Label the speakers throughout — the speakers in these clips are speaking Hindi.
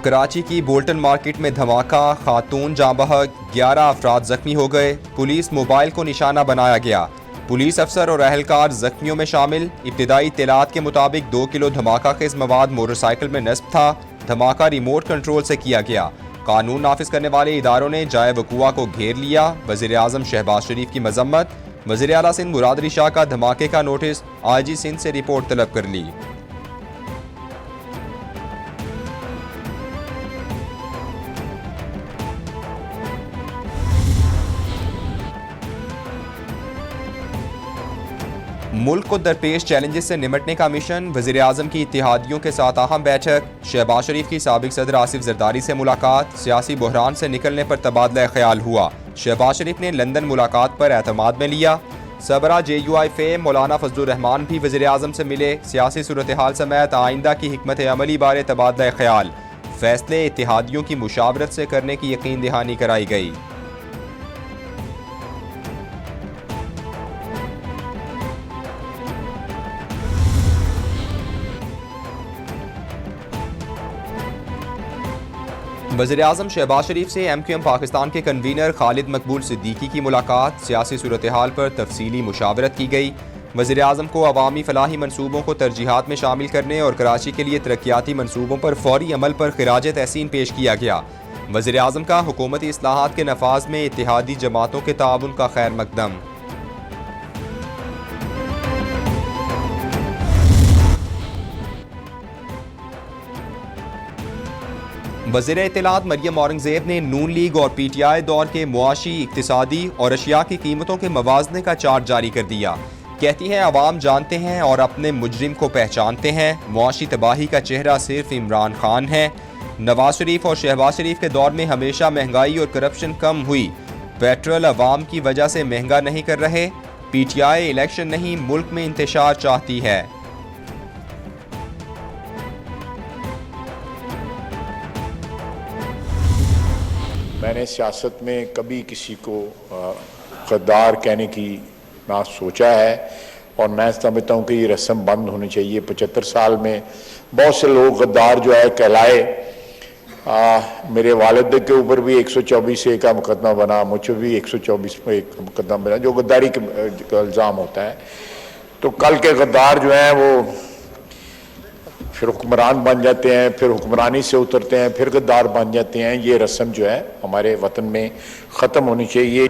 Speaker 1: कराची की बोल्टन मार्केट में धमाका, खातून जाँ बहक, 11 अफराद जख्मी हो गए। पुलिस मोबाइल को निशाना बनाया गया। पुलिस अफसर और अहलकार जख्मियों में शामिल। इब्तिदाई इत्तलात के मुताबिक 2 किलो धमाका खेज मवाद मोटरसाइकिल में नस्ब था। धमाका रिमोट कंट्रोल से किया गया। कानून नाफिज करने वाले इदारों ने जाए वकुआ को घेर लिया। वज़ीर आज़म शहबाज शरीफ की मजम्मत। वज़ीर आला सिंध मुराद अली शाह का धमाके का नोटिस, IG सिंध से रिपोर्ट तलब कर ली। मुल्क को दरपेश चैलेंजेस से निमटने का मिशन, वज़ीर आज़म की इत्तेहादियों के साथ अहम बैठक। शहबाज शरीफ की साबिक सदर आसिफ जरदारी से मुलाकात। सियासी बहरान से निकलने पर तबादला ख्याल हुआ। शहबाज शरीफ ने लंदन मुलाकात पर एतमाद में लिया। सबरा JUI फेम मौलाना फजलुर रहमान भी वज़ीर आज़म से मिले। सियासी सूरत हाल समेत आइंदा की हिकमत अमली बारे तबादला ख्याल। फैसले इत्तेहादियों की मुशावरत से करने की यकीन दहानी कराई गई। वज़ीर आज़म शहबाज शरीफ से MQM पाकिस्तान के कन्वीनर खालिद मकबूल सिद्दीकी की मुलाकात। सियासी सूरत हाल पर तफसीली मुशावरत की गई। वज़ीर आज़म को अवामी फलाही मनसूबों को तरजीहात में शामिल करने और कराची के लिए तरक्याती मनसूबों पर फौरी अमल पर खिराज तहसीन पेश किया गया। वज़ीर आज़म का हुकूमती इस्लाहात के नफाज में इत्तेहादी जमातों के ताउन का खैर मकदम। वज़ीर इत्तलात मरियम औरंगज़ेब ने नून लीग और PTI दौर के मुआशी, इक्तिसादी और अशिया की कीमतों के मवाज़ने का चार्ट जारी कर दिया। कहती हैं अवाम जानते हैं और अपने मुजरिम को पहचानते हैं। मुआशी तबाही का चेहरा सिर्फ इमरान खान है। नवाज शरीफ और शहबाज शरीफ के दौर में हमेशा महंगाई और करप्शन कम हुई। पेट्रोल अवाम की वजह से महंगा नहीं कर रहे। PTI इलेक्शन नहीं, मुल्क में इंतशार चाहती है।
Speaker 2: मैंने सियासत में कभी किसी को गद्दार कहने की ना सोचा है और मैं समझता हूँ कि ये रस्म बंद होनी चाहिए। 75 साल में बहुत से लोग गद्दार जो है कहलाए। मेरे वालिद के ऊपर भी 124A का मुकदमा बना, मुझ पर भी 124 पे एक मुकदमा बना जो गद्दारी का इल्ज़ाम होता है। तो कल के गद्दार जो हैं वो फिर हुक्मरान बन जाते हैं, फिर हुक्मरानी से उतरते हैं, फिर गद्दार बन जाते हैं। ये रस्म जो है हमारे वतन में ख़त्म होनी चाहिए।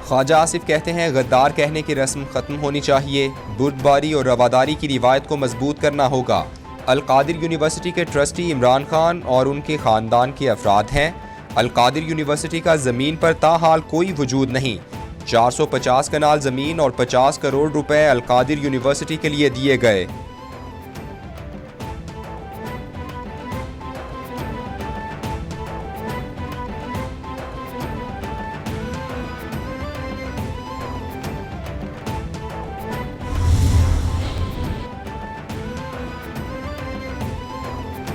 Speaker 1: ख्वाजा आसिफ कहते हैं गद्दार कहने की रस्म ख़त्म होनी चाहिए। बुर्दबारी और रवादारी की रिवायत को मजबूत करना होगा। अल-कादिर यूनिवर्सिटी के ट्रस्टी इमरान खान और उनके ख़ानदान के अफराद हैं। अल-कादिर यूनिवर्सिटी का ज़मीन पर ताहाल कोई वजूद नहीं। 450 कनाल ज़मीन और 50 करोड़ रुपए अल-कादिर यूनिवर्सिटी के लिए दिए गए।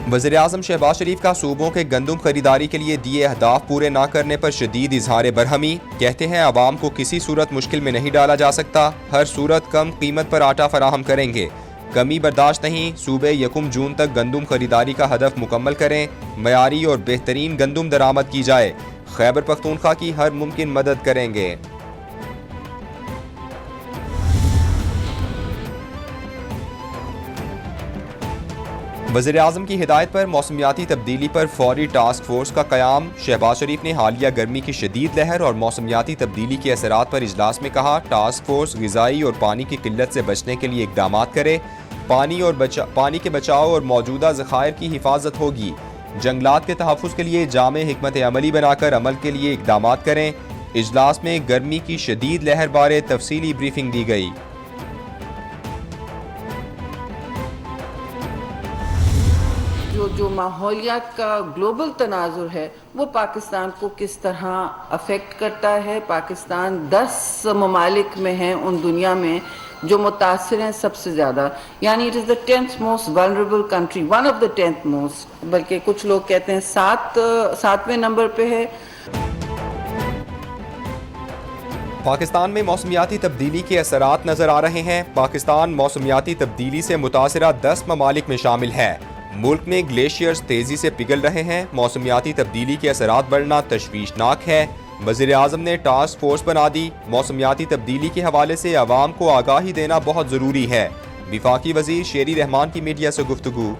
Speaker 1: वज़ीर आज़म शहबाज शरीफ का सूबों के गंदम खरीदारी के लिए दिए अहदाफ पूरे न करने पर शदीद इजहार बरहमी। कहते हैं आवाम को किसी सूरत मुश्किल में नहीं डाला जा सकता। हर सूरत कम कीमत पर आटा फराहम करेंगे। कमी बर्दाश्त नहीं। सूबे 1 जून तक गंदम खरीदारी का हदफ मुकम्मल करें। मयारी और बेहतरीन गंदम दरामद की जाए। खैबर पख्तूनख्वा की हर मुमकिन मदद करेंगे। वज़ीर आज़म की हिदायत पर मौसमियाती तब्दीली पर फौरी टास्क फोर्स का क़याम। शहबाज शरीफ ने हालिया गर्मी की शदीद लहर और मौसमियाती तब्दीली के असरात पर इजलास में कहा, टास्क फोर्स ग़िज़ाई और पानी की किल्लत से बचने के लिए इक़दाम करे। पानी के बचाव और मौजूदा ज़खायर की हिफाजत होगी। जंगलात के तहफ़्फ़ुज़ के लिए जामे हिकमत अमली बनाकर अमल के लिए इक़दाम करें। इजलास में गर्मी की शदीद लहर बारे तफसीली ब्रीफिंग दी गई।
Speaker 3: जो माहौलियात का ग्लोबल तनाजुर है वो पाकिस्तान को किस तरह अफेक्ट करता है। पाकिस्तान 10 ममालिक में है उन दुनिया में जो मुतासिर हैं सबसे ज़्यादा, यानी it is the 10th most vulnerable country, one of the 10th most, बल्कि कुछ लोग कहते हैं 7वें नंबर पे है।
Speaker 1: पाकिस्तान में मौसमियाती तब्दीली के असरात नजर आ रहे हैं। पाकिस्तान मौसमियाती तब्दीली से मुतासिरा 10 ममालिक में शामिल है। मुल्क में ग्लेशियर्स तेजी से पिघल रहे हैं, मौसमियाती तब्दीली के असरात बढ़ना तशवीशनाक है। वज़ीर आज़म ने टास्क फोर्स बना दी। मौसमियाती तब्दीली के हवाले से आवाम को आगाही देना बहुत ज़रूरी है। विफाकी वज़ीर शेरी रहमान की मीडिया से गुफ्तगू।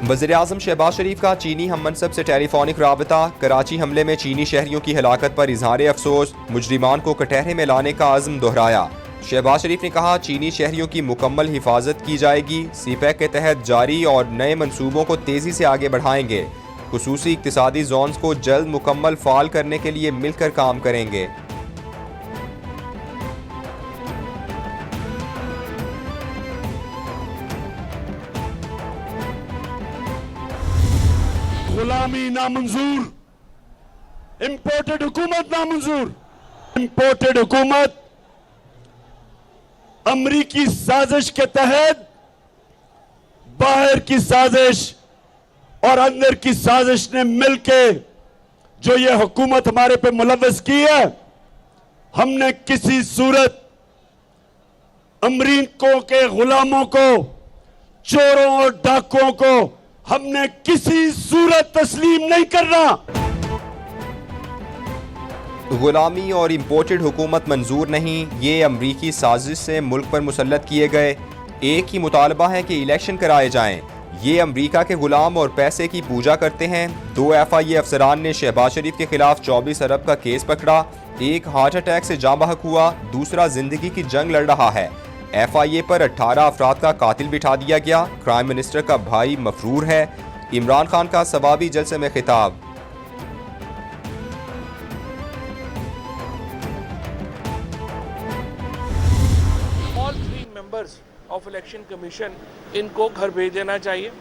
Speaker 1: वज़ीर आज़म शहबाज शरीफ का चीनी हम मनसब से टेलीफोनिक राबता। कराची हमले में चीनी शहरियों की हलाकत पर इजहार अफसोस, मुजरिमान को कटहरे में लाने का अज़्म दोहराया। शहबाज शरीफ ने कहा, चीनी शहरियों की मुकम्मल हिफाजत की जाएगी। सीपैक के तहत जारी और नए मनसूबों को तेज़ी से आगे बढ़ाएंगे। खुसूसी इक्तिसादी जोन्स को जल्द मुकम्मल फ़ाल करने के लिए मिलकर काम करेंगे।
Speaker 4: गुलामी नामंजूर, इंपोर्टेड हुकूमत नामंजूर। इंपोर्टेड हुकूमत अमरीकी साजिश के तहत बाहर की साजिश और अंदर की साजिश ने मिलके जो ये हुकूमत हमारे पे मुलव्वस की है, हमने किसी सूरत अमरीकों के गुलामों को, चोरों और डाकुओं को हमने किसी सूरत तस्लीम नहीं करना।
Speaker 1: गुलामी और इम्पोर्टेड हुकूमत मंजूर नहीं, ये अमरीकी साजिश से मुल्क पर मुसल्लत किए गए। एक ही मुतालबा है कि इलेक्शन कराए जाएं। ये अमरीका के गुलाम और पैसे की पूजा करते हैं। 2 FIA अफसरान ने शहबाज शरीफ के खिलाफ 24 अरब का केस पकड़ा। एक हार्ट अटैक से जाँ बहक हुआ, दूसरा जिंदगी की जंग लड़ रहा है। FIA पर 18 अफराद का कातिल बिठा दिया गया। प्राइम मिनिस्टर का भाई मफरूर है। इमरान खान का सवाबी जलसे में खिताब।
Speaker 5: All 3 members of election commission, इनको घर भेज देना चाहिए।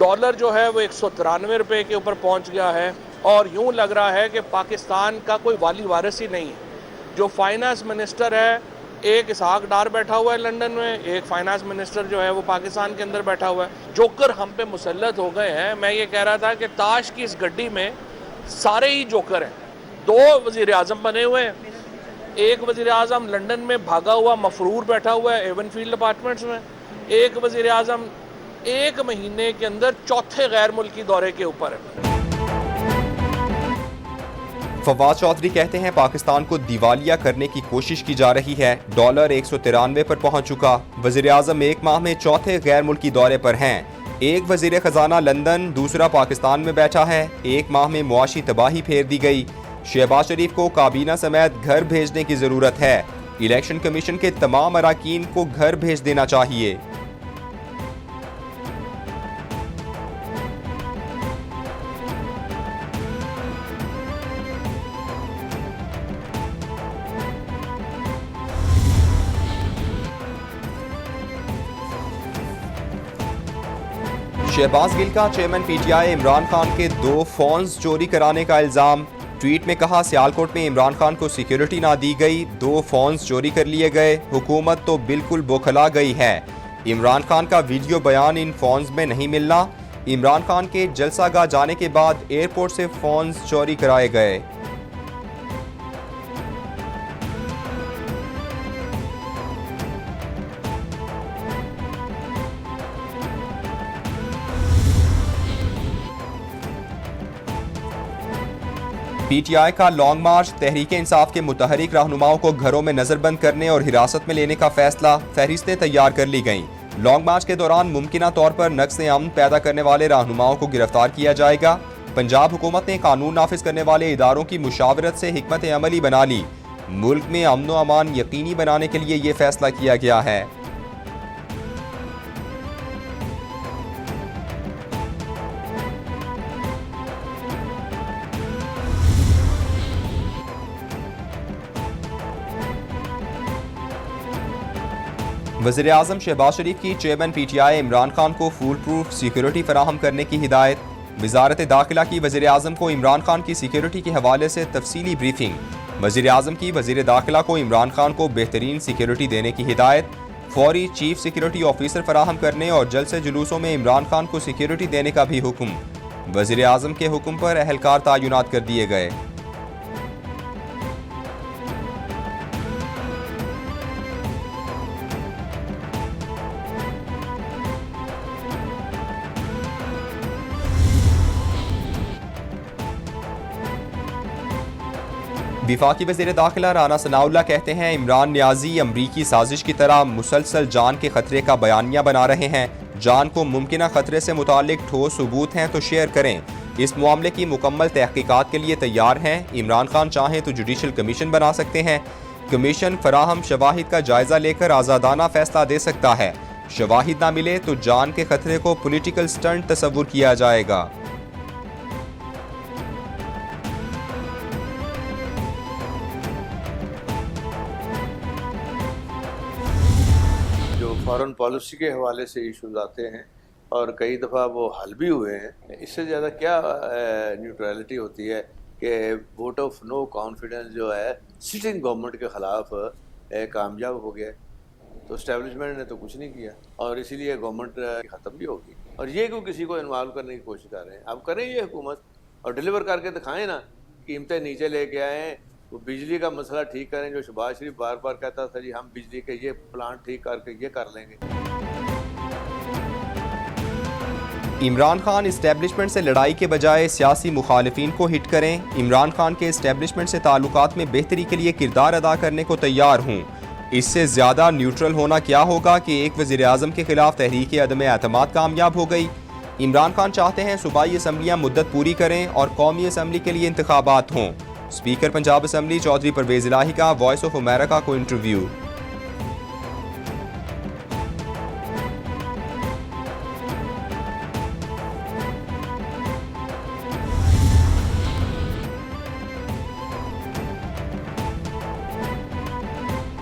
Speaker 5: डॉलर जो है वो 193 रुपये के ऊपर पहुंच गया है और यूं लग रहा है कि पाकिस्तान का कोई वाली वारिस ही नहीं है। जो फाइनेंस मिनिस्टर है, एक इसहाक डार बैठा हुआ है लंदन में, एक फाइनेंस मिनिस्टर जो है वो पाकिस्तान के अंदर बैठा हुआ है। जोकर हम पे मुसल्लत हो गए हैं। मैं ये कह रहा था कि ताश की इस गड्डी में सारे ही जोकर हैं। 2 वज़ीर आज़म बने हुए हैं, एक वज़ीर आज़म लंदन में भागा हुआ मफरूर बैठा हुआ है एवनफील्ड अपार्टमेंट्स में, एक वज़ीर आज़म 1 महीने के अंदर चौथे गैर मुल्की दौरे के ऊपर है।
Speaker 1: फवाद चौधरी कहते हैं, पाकिस्तान को दिवालिया करने की कोशिश की जा रही है। डॉलर 193 पर पहुंच चुका। वज़ीर आज़म 1 माह में चौथे गैर मुल्की दौरे पर हैं। एक वज़ीर ख़जाना लंदन, दूसरा पाकिस्तान में बैठा है। 1 माह में मुआशी तबाही फेर दी गई। शहबाज शरीफ को काबीना समेत घर भेजने की ज़रूरत है। इलेक्शन कमीशन के तमाम अरकान को घर भेज देना चाहिए। शहबाज गिल का चेयरमैन PTI इमरान खान के 2 फोन्स चोरी कराने का इल्ज़ाम। ट्वीट में कहा, सियालकोट में इमरान खान को सिक्योरिटी ना दी गई, 2 फोन्स चोरी कर लिए गए। हुकूमत तो बिल्कुल बौखला गई है। इमरान खान का वीडियो बयान इन फोन्स में नहीं मिलना। इमरान खान के जलसागाह जाने के बाद एयरपोर्ट से फोन्स चोरी कराए गए। PTI का लॉन्ग मार्च, तहरीक इंसाफ के मुतहरिक रहनुमाओं को घरों में नजरबंद करने और हिरासत में लेने का फैसला। फहरिस्तें तैयार कर ली गईं। लॉन्ग मार्च के दौरान मुमकिना तौर पर नक्स अमन पैदा करने वाले रहनुमाओं को गिरफ्तार किया जाएगा। पंजाब हुकूमत ने कानून नाफिज करने वाले इदारों की मुशावरत से हिकमत अमली बना ली। मुल्क में अमन व अमान यकीनी बनाने के लिए ये फैसला किया गया है। वज़ीर आज़म शहबाज शरीफ की चेयरमैन PTI इमरान खान को फूल प्रूफ सिक्योरिटी फराहम करने की हिदायत। वज़ारत दाखिला की वज़ीर आज़म को इमरान खान की सिक्योरिटी के हवाले से तफसीली ब्रीफिंग। वज़ीर आज़म की वज़ीर दाखिला को इमरान खान को बेहतरीन सिक्योरिटी देने की हिदायत। फौरी चीफ सिक्योरिटी ऑफिसर फराहम करने और जलसे जुलूसों में इमरान खान को सिक्योरिटी देने का भी हुक्म। वज़ीर आज़म के हुक्म पर अहलकार तैनात कर दिए गए। वफाकी वज़ीर दाखिला राना सनाउल्लाह कहते हैं इमरान नियाजी अमरीकी साजिश की तरह मुसलसल जान के खतरे का बयानिया बना रहे हैं। जान को मुमकिन खतरे से मुतालिक ठोस सबूत हैं तो शेयर करें। इस मामले की मुकम्मल तहकीकात के लिए तैयार हैं। इमरान खान चाहें तो जुडिशल कमीशन बना सकते हैं। कमीशन फराहम शवाहिद का जायजा लेकर आज़ादाना फैसला दे सकता है। शवाहिद ना मिले तो जान के खतरे को पॉलिटिकल स्टंट तस्वुर किया जाएगा।
Speaker 6: फॉरेन पॉलिसी के हवाले से इश्यूज आते हैं और कई दफ़ा वो हल भी हुए हैं। इससे ज़्यादा क्या न्यूट्रलिटी होती है कि वोट ऑफ नो कॉन्फिडेंस जो है सिटिंग गवर्नमेंट के ख़िलाफ़ कामयाब हो गया। तो इस्टेब्लिशमेंट ने तो कुछ नहीं किया और इसीलिए गवर्नमेंट ख़त्म भी होगी। और ये क्यों किसी को इन्वॉल्व करने की कोशिश कर रहे हैं? अब करें ये हुकूमत और डिलीवर करके दिखाएं ना, कीमतें नीचे लेके आएँ। वो बिजली का मसला ठीक करें, जो शहबाज शरीफ बार बार कहता था जी हम बिजली के ये प्लांट ठीक करके ये कर लेंगे।
Speaker 1: इमरान खान इस्टेब्लिशमेंट से लड़ाई के बजाय सियासी मुखालिफिन को हिट करें। इमरान खान के इस्टेब्लिशमेंट से ताल्लुकात में बेहतरी के लिए किरदार अदा करने को तैयार हूँ। इससे ज़्यादा न्यूट्रल होना क्या होगा कि एक वज़ीर आज़म के खिलाफ तहरीक अदम एतमाद कामयाब हो गई। इमरान खान चाहते हैं सूबाई असम्बलियाँ मुद्दत पूरी करें और कौमी असम्बली के लिए इंतखाबात हों। स्पीकर पंजाब असम्बली चौधरी परवेज इलाही का वॉइस ऑफ अमेरिका को इंटरव्यू।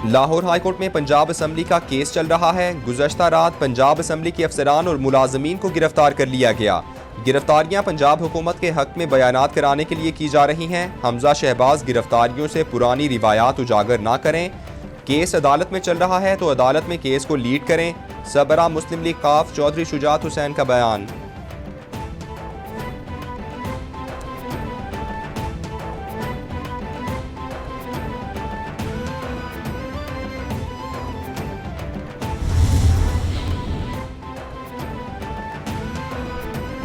Speaker 1: लाहौर हाईकोर्ट में पंजाब असम्बली का केस चल रहा है। गुज़श्ता रात पंजाब असम्बली के अफसरान और मुलाजमीन को गिरफ्तार कर लिया गया। गिरफ्तारियां पंजाब हुकूमत के हक में बयानात कराने के लिए की जा रही हैं। हमजा शहबाज गिरफ्तारियों से पुरानी रिवायात उजागर ना करें। केस अदालत में चल रहा है तो अदालत में केस को लीड करें। सबरा मुस्लिम लीग काफ चौधरी शुजात हुसैन का बयान।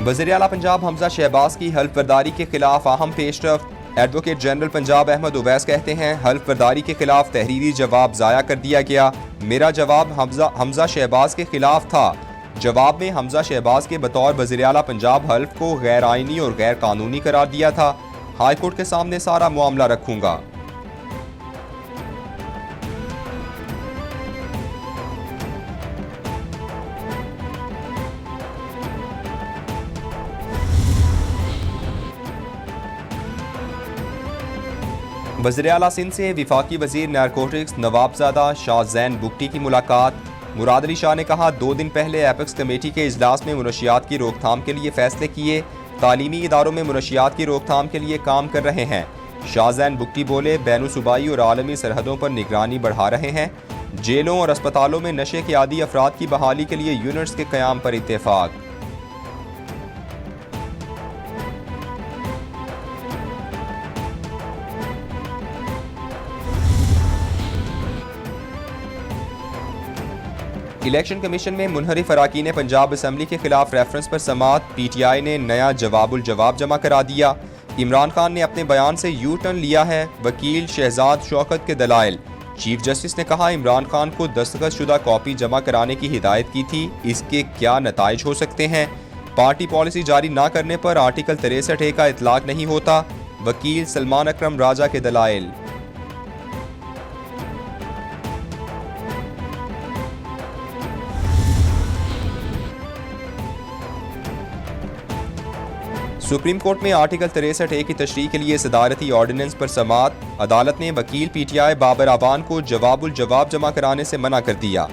Speaker 1: वज़ीर आला पंजाब हमजा शहबाज की हल्फ बर्दारी के खिलाफ अहम पेशरफ्त। एडवोकेट जनरल पंजाब अहमद उवैस कहते हैं हल्फ बर्दारी के खिलाफ तहरीरी जवाब ज़ाया कर दिया गया। मेरा जवाब हमजा शहबाज के खिलाफ था। जवाब में हमजा शहबाज के बतौर वज़ीर आला पंजाब हल्फ को गैर आइनी और गैर कानूनी करार दिया था। हाईकोर्ट के सामने सारा मामला रखूंगा। वज़ीर आला सिंध से विफाकी वज़ीर नारकोटिक्स नवाबजादा शाहजैन बुगटी की मुलाकात। मुराद अली शाह ने कहा 2 दिन पहले एपेक्स कमेटी के इजलास में मुनशियात की रोकथाम के लिए फैसले किए। तालीमी इदारों में मुनशियात की रोकथाम के लिए काम कर रहे हैं। शाहजैन बुगटी बोले बैनुल सूबाई और आलमी सरहदों पर निगरानी बढ़ा रहे हैं। जेलों और अस्पतालों में नशे के आदी अफराद की बहाली के लिए यूनिट्स के क़याम पर इत्तेफाक। इलेक्शन कमीशन में मुनहरिफ अराकीन पंजाब असम्बली के खिलाफ रेफरेंस पर समात। PTI ने नया जवाबुल जवाब जमा करा दिया। इमरान खान ने अपने बयान से यू टर्न लिया है। वकील शहजाद शौकत के दलाइल। चीफ जस्टिस ने कहा इमरान खान को दस्तखतशुदा कॉपी जमा कराने की हिदायत की थी। इसके क्या नताइज हो सकते हैं? पार्टी पॉलिसी जारी ना करने पर आर्टिकल 63A का इतलाक नहीं होता। वकील सलमान अकरम राजा के दलाइल। सुप्रीम कोर्ट में आर्टिकल 63A की तशरीह के लिए सदारती ऑर्डिनेंस पर समात। अदालत ने वकील PTI बाबर आबान को जवाबुल जवाब जमा कराने से मना कर दिया।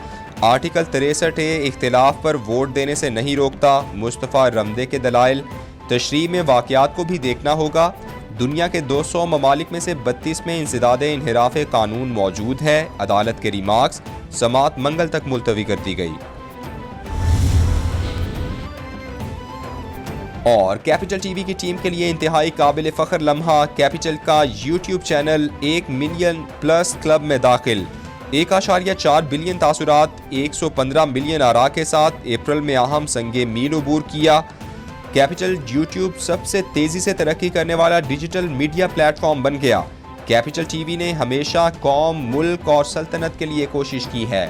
Speaker 1: आर्टिकल 63A इख्तिलाफ पर वोट देने से नहीं रोकता। मुस्तफ़ा रमदे के दलाइल। तशरीह में वाक़यात को भी देखना होगा। दुनिया के 200 ममालिक में से 32 में इंसदाद इन्हिराफ कानून मौजूद है। अदालत के रिमार्क्स। समात मंगल तक मुलतवी कर दी गई। और कैपिटल टीवी की टीम के लिए इंतहाई काबिल फ़ख्र लम्हा, कैपिटल का YouTube channel 1 million plus club में दाखिल। 1.4 बिलियन तासुरात 115 मिलियन आरा के साथ अप्रैल में अहम संगे मील अबूर किया। कैपिटल यूट्यूब सबसे तेजी से तरक्की करने वाला डिजिटल मीडिया प्लेटफॉर्म बन गया। कैपिटल टीवी ने हमेशा कौम, मुल्क और सल्तनत के लिए कोशिश की है।